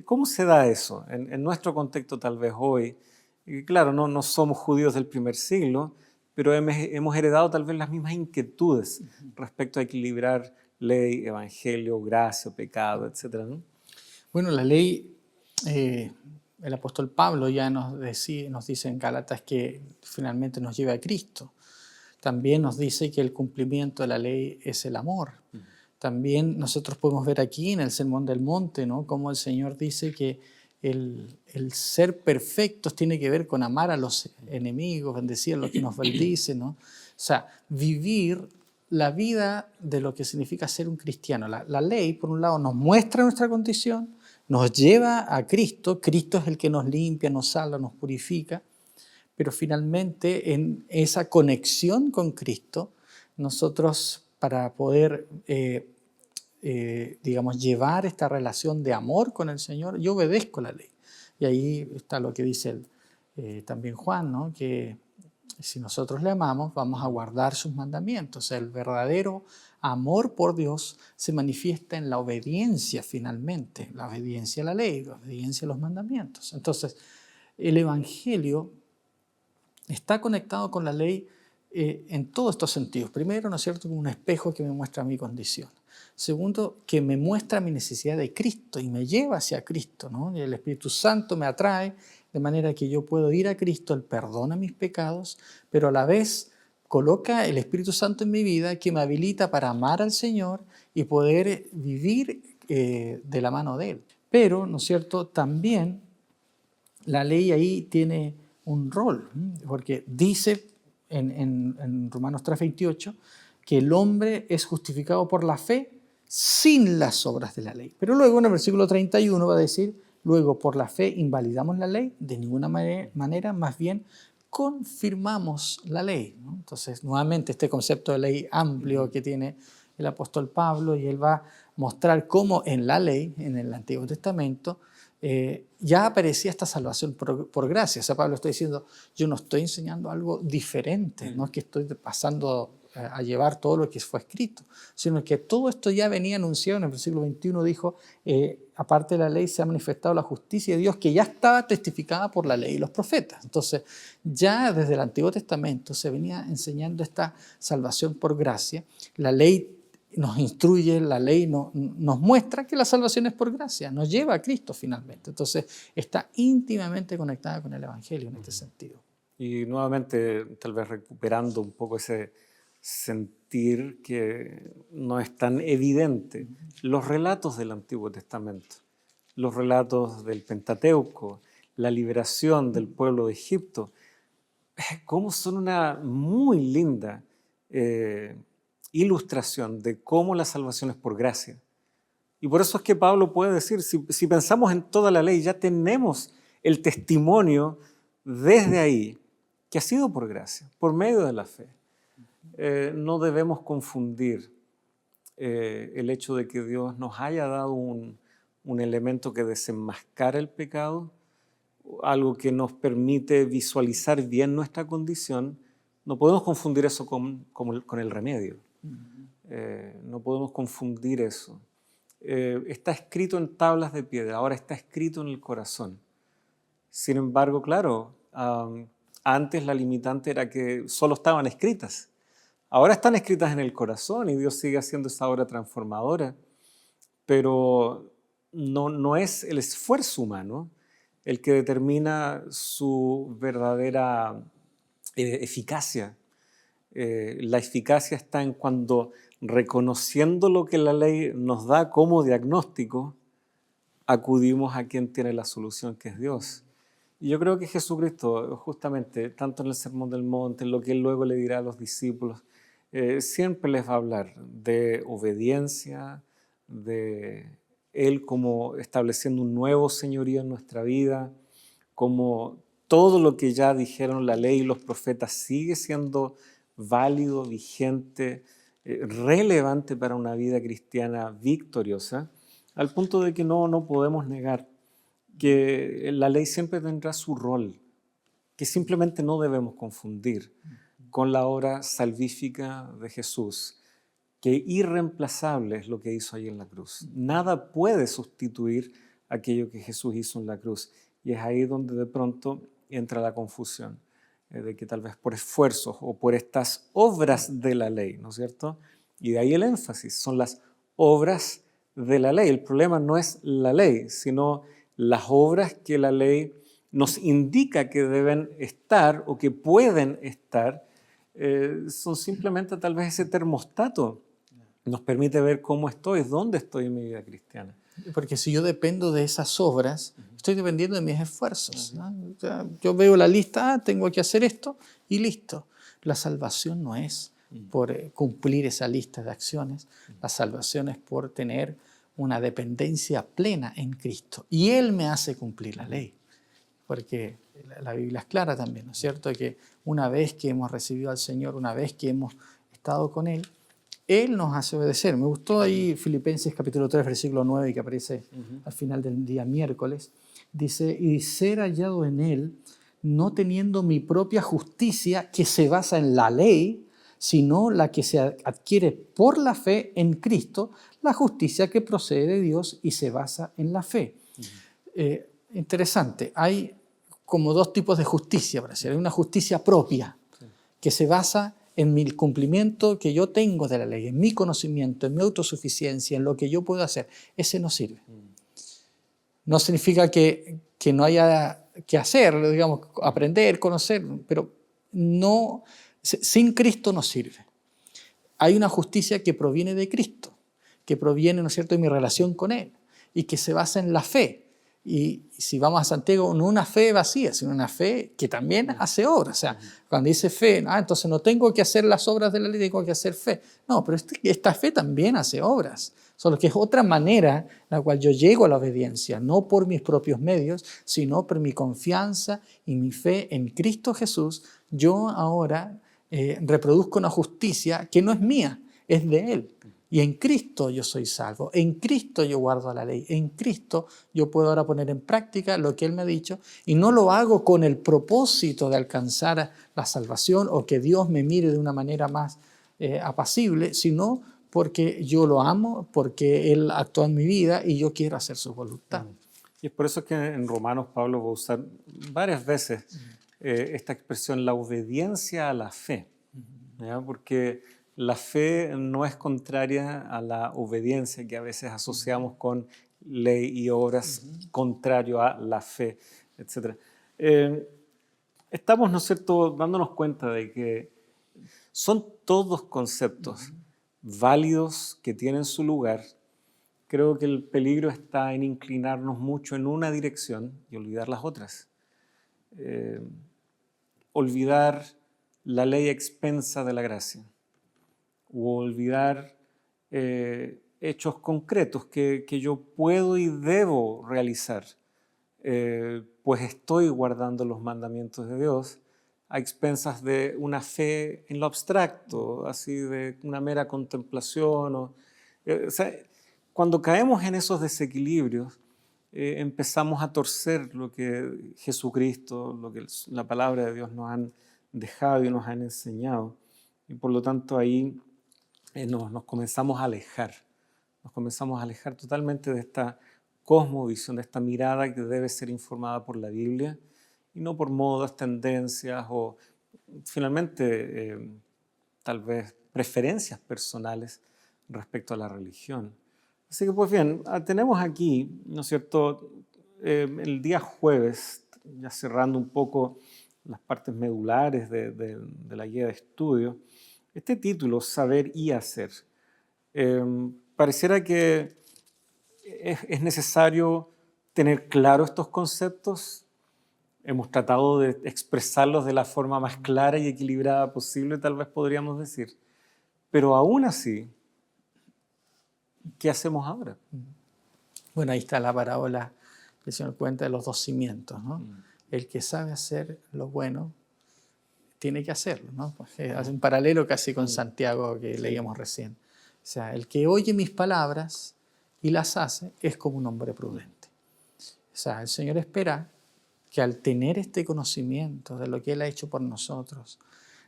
¿Cómo se da eso? En nuestro contexto tal vez hoy, claro, no somos judíos del primer siglo, pero hemos heredado tal vez las mismas inquietudes respecto a equilibrar ley, evangelio, gracia, pecado, etc., ¿no? Bueno, la ley, el apóstol Pablo ya nos dice en Gálatas que finalmente nos lleva a Cristo. También nos dice que el cumplimiento de la ley es el amor. También nosotros podemos ver aquí en el Sermón del Monte, ¿no?, cómo el Señor dice que el ser perfectos tiene que ver con amar a los enemigos, bendecir a los que nos bendicen, ¿no? O sea, vivir la vida de lo que significa ser un cristiano. La ley, por un lado, nos muestra nuestra condición, nos lleva a Cristo. Cristo es el que nos limpia, nos salva, nos purifica. Pero finalmente, en esa conexión con Cristo, nosotros, para poder, llevar esta relación de amor con el Señor, yo obedezco la ley. Y ahí está lo que dice también Juan, ¿no?, que si nosotros le amamos, vamos a guardar sus mandamientos. El verdadero amor por Dios se manifiesta en la obediencia finalmente, la obediencia a la ley, la obediencia a los mandamientos. Entonces, el Evangelio está conectado con la ley en todos estos sentidos. Primero, ¿no es cierto?, como un espejo que me muestra mi condición. Segundo, que me muestra mi necesidad de Cristo y me lleva hacia Cristo, ¿no? Y el Espíritu Santo me atrae de manera que yo puedo ir a Cristo, Él perdona mis pecados, pero a la vez coloca el Espíritu Santo en mi vida que me habilita para amar al Señor y poder vivir de la mano de Él. Pero, ¿no es cierto?, también la ley ahí tiene un rol, porque dice en Romanos 3:28 que el hombre es justificado por la fe sin las obras de la ley. Pero luego en el versículo 31 va a decir: luego por la fe invalidamos la ley, de ninguna manera, más bien confirmamos la ley, ¿no? Entonces, nuevamente este concepto de ley amplio que tiene el apóstol Pablo, y él va a mostrar cómo en la ley, en el Antiguo Testamento, ya aparecía esta salvación por gracia. O sea, Pablo está diciendo: yo no estoy enseñando algo diferente, no es que estoy pasando a llevar todo lo que fue escrito, sino que todo esto ya venía anunciado. En el versículo 21 dijo: aparte de la ley se ha manifestado la justicia de Dios, que ya estaba testificada por la ley y los profetas. Entonces, ya desde el Antiguo Testamento se venía enseñando esta salvación por gracia. La ley nos instruye, la ley nos muestra que la salvación es por gracia, nos lleva a Cristo finalmente. Entonces, está íntimamente conectada con el Evangelio en este sentido. Y nuevamente, tal vez recuperando un poco ese sentir que no es tan evidente, los relatos del Antiguo Testamento, los relatos del Pentateuco, la liberación del pueblo de Egipto, cómo son una muy linda ilustración de cómo la salvación es por gracia. Y por eso es que Pablo puede decir, si pensamos en toda la ley, ya tenemos el testimonio desde ahí, que ha sido por gracia, por medio de la fe. No debemos confundir el hecho de que Dios nos haya dado un elemento que desenmascara el pecado, algo que nos permite visualizar bien nuestra condición. No podemos confundir eso con el remedio. No podemos confundir eso. Está escrito en tablas de piedra, ahora está escrito en el corazón. Sin embargo, claro, antes la limitante era que solo estaban escritas. Ahora están escritas en el corazón y Dios sigue haciendo esa obra transformadora, pero no es el esfuerzo humano el que determina su verdadera eficacia. La eficacia está en cuando, reconociendo lo que la ley nos da como diagnóstico, acudimos a quien tiene la solución, que es Dios. Y yo creo que Jesucristo, justamente, tanto en el Sermón del Monte, en lo que Él luego le dirá a los discípulos, siempre les va a hablar de obediencia, de Él como estableciendo un nuevo señorío en nuestra vida, como todo lo que ya dijeron la ley y los profetas sigue siendo válido, vigente, relevante para una vida cristiana victoriosa, al punto de que no podemos negar que la ley siempre tendrá su rol, que simplemente no debemos confundir con la obra salvífica de Jesús, que irreemplazable es lo que hizo ahí en la cruz. Nada puede sustituir aquello que Jesús hizo en la cruz. Y es ahí donde de pronto entra la confusión, de que tal vez por esfuerzos o por estas obras de la ley, ¿no es cierto? Y de ahí el énfasis, son las obras de la ley. El problema no es la ley, sino las obras que la ley nos indica que deben estar o que pueden estar, son simplemente tal vez ese termostato. Nos permite ver cómo estoy, dónde estoy en mi vida cristiana. Porque si yo dependo de esas obras, estoy dependiendo de mis esfuerzos, ¿no? O sea, yo veo la lista, tengo que hacer esto y listo. La salvación no es por cumplir esa lista de acciones. La salvación es por tener una dependencia plena en Cristo. Y Él me hace cumplir la ley. Porque la Biblia es clara también, ¿no es cierto? Que una vez que hemos recibido al Señor, una vez que hemos estado con Él, Él nos hace obedecer. Me gustó ahí Filipenses capítulo 3, versículo 9, que aparece al final del día miércoles. Dice, y ser hallado en Él, no teniendo mi propia justicia que se basa en la ley, sino la que se adquiere por la fe en Cristo, la justicia que procede de Dios y se basa en la fe. Interesante, hay como dos tipos de justicia, para decir. Hay una justicia propia, que se basa en mi cumplimiento que yo tengo de la ley, en mi conocimiento, en mi autosuficiencia, en lo que yo puedo hacer. Ese no sirve. No significa que no haya que hacer, digamos, aprender, conocer, pero no, sin Cristo no sirve. Hay una justicia que proviene de Cristo, que proviene, ¿no es cierto?, de mi relación con Él y que se basa en la fe. Y si vamos a Santiago, no una fe vacía, sino una fe que también hace obras. O sea, cuando dice fe, entonces no tengo que hacer las obras de la ley, tengo que hacer fe. No, pero esta fe también hace obras. Solo que es otra manera en la cual yo llego a la obediencia, no por mis propios medios, sino por mi confianza y mi fe en Cristo Jesús. Yo ahora reproduzco una justicia que no es mía, es de Él. Y en Cristo yo soy salvo, en Cristo yo guardo la ley, en Cristo yo puedo ahora poner en práctica lo que Él me ha dicho y no lo hago con el propósito de alcanzar la salvación o que Dios me mire de una manera más apacible, sino porque yo lo amo, porque Él actúa en mi vida y yo quiero hacer su voluntad. Y es por eso que en Romanos Pablo va a usar varias veces esta expresión, la obediencia a la fe, ¿ya? Porque la fe no es contraria a la obediencia que a veces asociamos con ley y obras contrario a la fe, etc. Estamos, ¿no es cierto?, dándonos cuenta de que son todos conceptos válidos que tienen su lugar. Creo que el peligro está en inclinarnos mucho en una dirección y olvidar las otras. Olvidar la ley a expensa de la gracia. O olvidar hechos concretos que yo puedo y debo realizar, pues estoy guardando los mandamientos de Dios a expensas de una fe en lo abstracto, así de una mera contemplación. O sea, cuando caemos en esos desequilibrios, empezamos a torcer lo que Jesucristo, lo que la palabra de Dios nos han dejado y nos han enseñado. Y por lo tanto ahí nos comenzamos a alejar. Nos comenzamos a alejar totalmente de esta cosmovisión, de esta mirada que debe ser informada por la Biblia y no por modas, tendencias o finalmente tal vez preferencias personales respecto a la religión. Así que pues bien, tenemos aquí, ¿no es cierto?, el día jueves, ya cerrando un poco las partes medulares de la guía de estudio, este título, Saber y Hacer, pareciera que es necesario tener claro estos conceptos. Hemos tratado de expresarlos de la forma más clara y equilibrada posible, tal vez podríamos decir. Pero aún así, ¿qué hacemos ahora? Bueno, ahí está la parábola que el Señor cuenta de los dos cimientos, ¿no? El que sabe hacer lo bueno tiene que hacerlo, ¿no? Pues, hace un paralelo casi con Santiago que leíamos recién. O sea, el que oye mis palabras y las hace es como un hombre prudente. O sea, el Señor espera que al tener este conocimiento de lo que Él ha hecho por nosotros,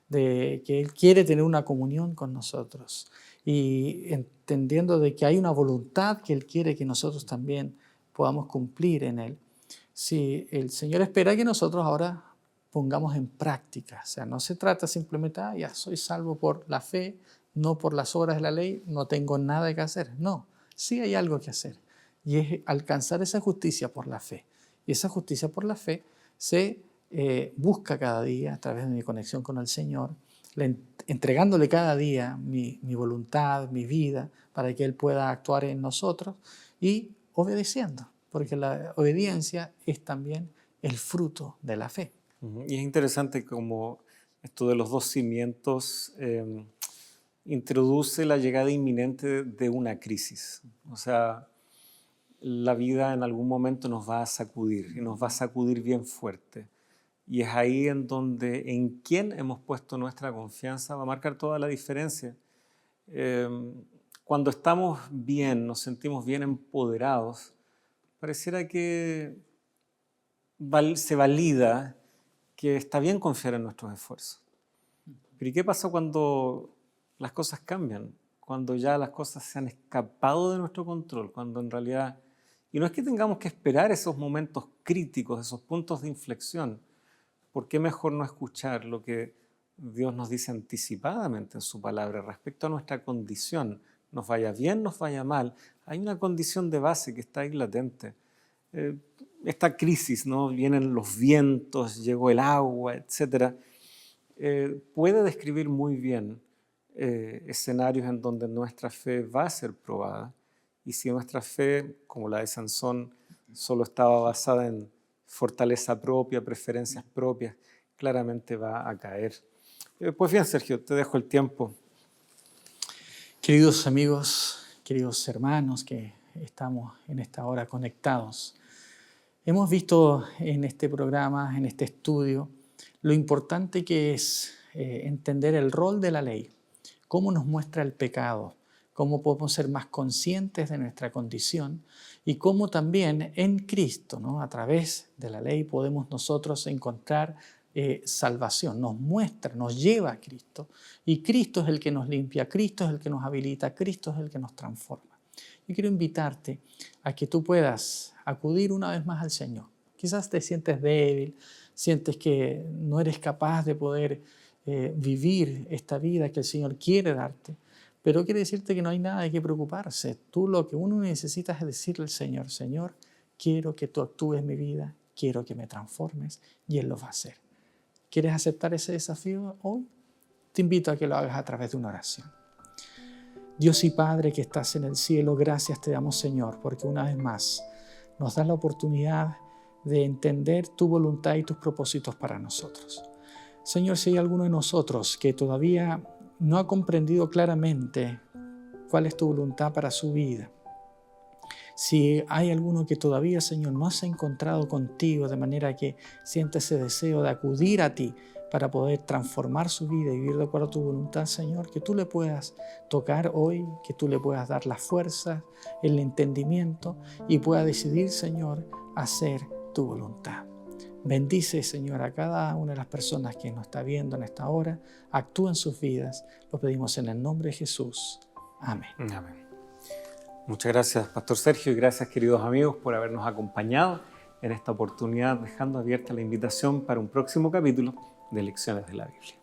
de que Él quiere tener una comunión con nosotros y entendiendo de que hay una voluntad que Él quiere que nosotros también podamos cumplir en Él, si el Señor espera que nosotros ahora pongamos en práctica. O sea, no se trata simplemente, ya soy salvo por la fe, no por las obras de la ley, no tengo nada que hacer. No, sí hay algo que hacer y es alcanzar esa justicia por la fe. Y esa justicia por la fe se busca cada día a través de mi conexión con el Señor, entregándole cada día mi voluntad, mi vida, para que Él pueda actuar en nosotros y obedeciendo, porque la obediencia es también el fruto de la fe. Y es interesante como esto de los dos cimientos introduce la llegada inminente de una crisis. O sea, la vida en algún momento nos va a sacudir y nos va a sacudir bien fuerte. Y es ahí en donde en quién hemos puesto nuestra confianza va a marcar toda la diferencia. Cuando estamos bien, nos sentimos bien empoderados, pareciera que se valida que está bien confiar en nuestros esfuerzos. Pero ¿y qué pasa cuando las cosas cambian? Cuando ya las cosas se han escapado de nuestro control, cuando en realidad... Y no es que tengamos que esperar esos momentos críticos, esos puntos de inflexión. ¿Por qué mejor no escuchar lo que Dios nos dice anticipadamente en su palabra respecto a nuestra condición? Nos vaya bien, nos vaya mal. Hay una condición de base que está ahí latente. Esta crisis, ¿no? Vienen los vientos, llegó el agua, etc. Puede describir muy bien escenarios en donde nuestra fe va a ser probada. Y si nuestra fe, como la de Sansón, solo estaba basada en fortaleza propia, preferencias propias, claramente va a caer. Pues bien, Sergio, te dejo el tiempo. Queridos amigos, queridos hermanos que estamos en esta hora conectados, hemos visto en este programa, en este estudio, lo importante que es entender el rol de la ley, cómo nos muestra el pecado, cómo podemos ser más conscientes de nuestra condición y cómo también en Cristo, ¿no? A través de la ley podemos nosotros encontrar salvación, nos muestra, nos lleva a Cristo y Cristo es el que nos limpia, Cristo es el que nos habilita, Cristo es el que nos transforma. Yo quiero invitarte a que tú puedas acudir una vez más al Señor. Quizás te sientes débil, sientes que no eres capaz de poder vivir esta vida que el Señor quiere darte. Pero quiere decirte que no hay nada de qué preocuparse. Tú lo que uno necesita es decirle al Señor, Señor, quiero que tú actúes en mi vida, quiero que me transformes, y Él lo va a hacer. ¿Quieres aceptar ese desafío hoy? Te invito a que lo hagas a través de una oración. Dios y Padre que estás en el cielo, gracias te damos, Señor, porque una vez más nos das la oportunidad de entender tu voluntad y tus propósitos para nosotros. Señor, si hay alguno de nosotros que todavía no ha comprendido claramente cuál es tu voluntad para su vida, si hay alguno que todavía, Señor, no se ha encontrado contigo de manera que siente ese deseo de acudir a ti para poder transformar su vida y vivir de acuerdo a tu voluntad, Señor, que tú le puedas tocar hoy, que tú le puedas dar las fuerzas, el entendimiento y pueda decidir, Señor, hacer tu voluntad. Bendice, Señor, a cada una de las personas que nos está viendo en esta hora. Actúa en sus vidas. Lo pedimos en el nombre de Jesús. Amén. Amén. Muchas gracias, Pastor Sergio, y gracias, queridos amigos, por habernos acompañado en esta oportunidad, dejando abierta la invitación para un próximo capítulo de Lecciones de la Biblia.